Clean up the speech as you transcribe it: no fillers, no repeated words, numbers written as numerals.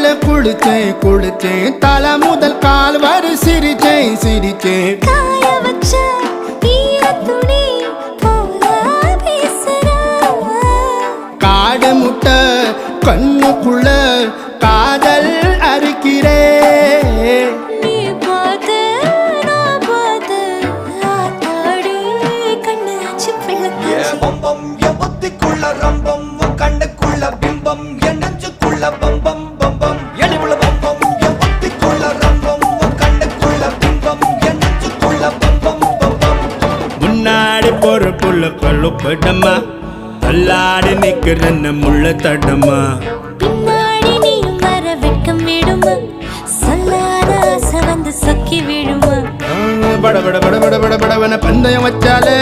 தண்ணியில குளிச்சேன் குளிச்சேன் தலை முதல் கால் வரை சிரிச்சேன் சிரிச்சேன் காய வச்ச ஈரத்துணி போல பேசுறா காடு முட்டை கண்ணுக்குள்ள காதல் அறுக்கிறே நீ பார்த்து நான் பார்த்து ஆத்தாடி கண்ணாச்சு பிள்ளை பம்பம் என் புத்திக்குள்ள ரம்பம் உன் கண்ணுக்குள்ள பிம்பம் என் நெஞ்சுக்குள்ள பம்பம் பம்பம் எலிவுள்ள பம்பம் என் புத்திக்குள்ள ரம்பம் உன் கண்ணுக்குள்ள பிம்பம் என் நெஞ்சுக்குள்ள பம்பம் பம்பம் முன்னாடி போற புள்ள கொழுப்படமா தள்ளாடி நிக்கிறன்னு முள்ள தடமா பின்னாடி நீ வர வெட்கம் விடுமா சொல்லாத ஆசை வந்து சொக்கி விழுமா பட பட பட பட பட படவன பந்தயம் வச்சாலே